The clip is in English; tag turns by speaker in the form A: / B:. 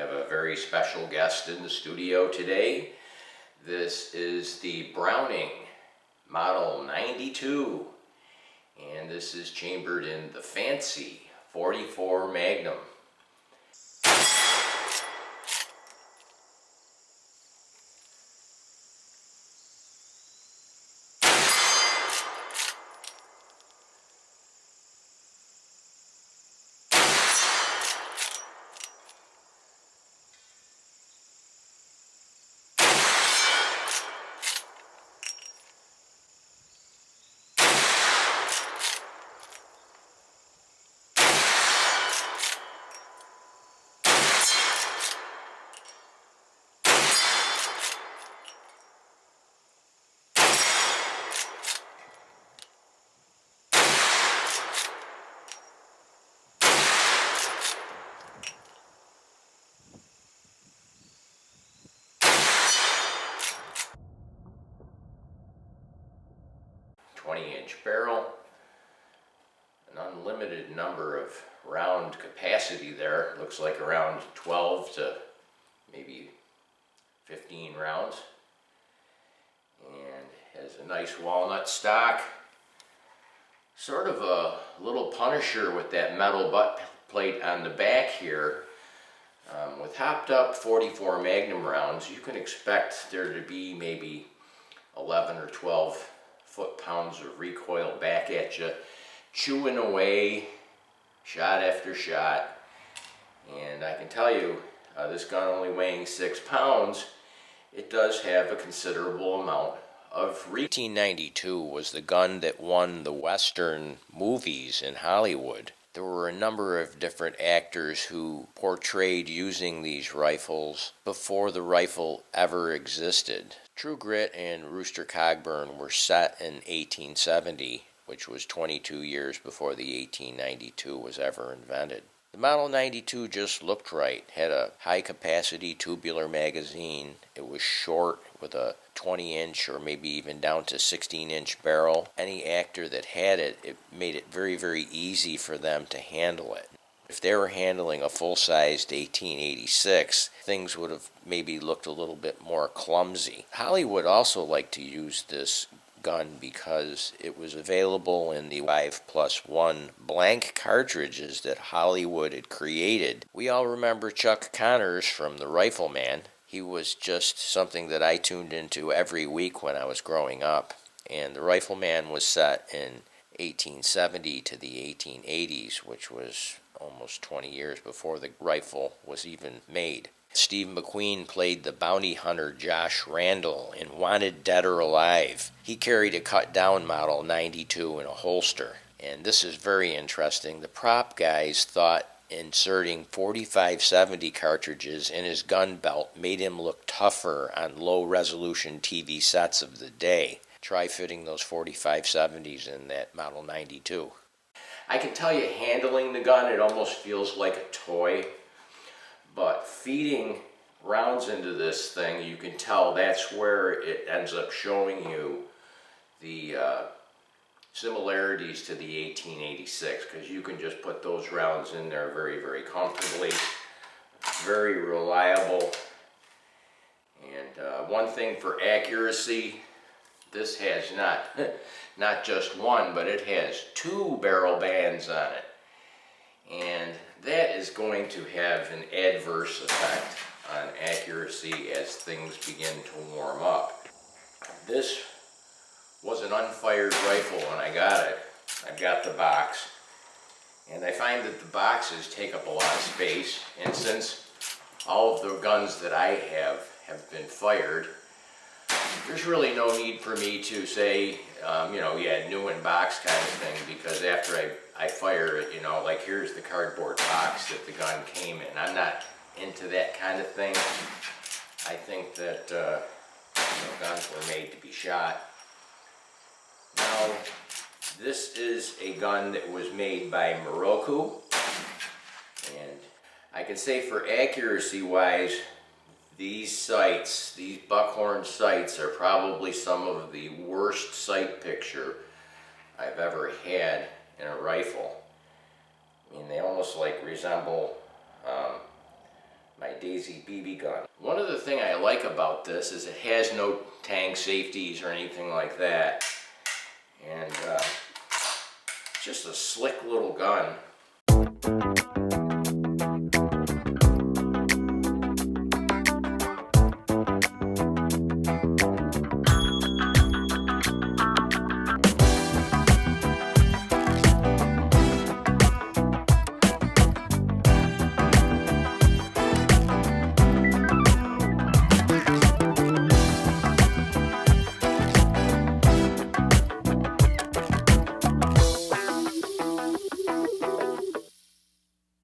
A: have a very special guest in the studio today. This is the Browning Model 92, and this is chambered in the fancy 44 Magnum. .20-inch barrel, an unlimited number of round capacity there. Looks like around 12 to maybe 15 rounds, and has a nice walnut stock. Sort of a little Punisher with that metal butt plate on the back here. With hopped up 44 Magnum rounds, you can expect there to be maybe 11 or 12 foot-pounds of recoil back at you, chewing away shot after shot. And I can tell you, this gun only weighing 6 pounds, it does have a considerable amount of 1892 was the gun that won the Western movies in Hollywood. There were a number of different actors who portrayed using these rifles before the rifle ever existed. True Grit and Rooster Cogburn were set in 1870, which was 22 years before the 1892 was ever invented. The Model 92 just looked right, had a high-capacity tubular magazine. It was short with a 20-inch or maybe even down to 16-inch barrel. Any actor that had it, it made it very, very easy for them to handle it. If they were handling a full-sized 1886, things would have maybe looked a little bit more clumsy. Hollywood also liked to use this gun because it was available in the 5+1 blank cartridges that Hollywood had created. We all remember Chuck Connors from The Rifleman. He was just something that I tuned into every week when I was growing up. And The Rifleman was set in 1870 to the 1880s, which was almost 20 years before the rifle was even made. Steve McQueen played the bounty hunter Josh Randall in Wanted Dead or Alive. He carried a cut-down Model 92 in a holster. And this is very interesting. The prop guys thought inserting 4570 cartridges in his gun belt made him look tougher on low-resolution TV sets of the day. Try fitting those 4570s in that Model 92. I can tell you, handling the gun, it almost feels like a toy. But feeding rounds into this thing, you can tell that's where it ends up showing you the similarities to the 1886, because you can just put those rounds in there very, very comfortably, very reliable. And one thing for accuracy, this has not just one, but it has 2 barrel bands on it. And that is going to have an adverse effect on accuracy as things begin to warm up. This was an unfired rifle when I got it. I got the box, and I find that the boxes take up a lot of space, and since all of the guns that I have been fired, there's really no need for me to say, new in box kind of thing, because after I fire it, like here's the cardboard box that the gun came in. I'm not into that kind of thing. I think that guns were made to be shot. Now, this is a gun that was made by Morocco, and I can say for accuracy wise, these sights, these buckhorn sights, are probably some of the worst sight picture I've ever had in a rifle. I mean, they almost like resemble my Daisy BB gun. One other thing I like about this is it has no tang safeties or anything like that. And just a slick little gun.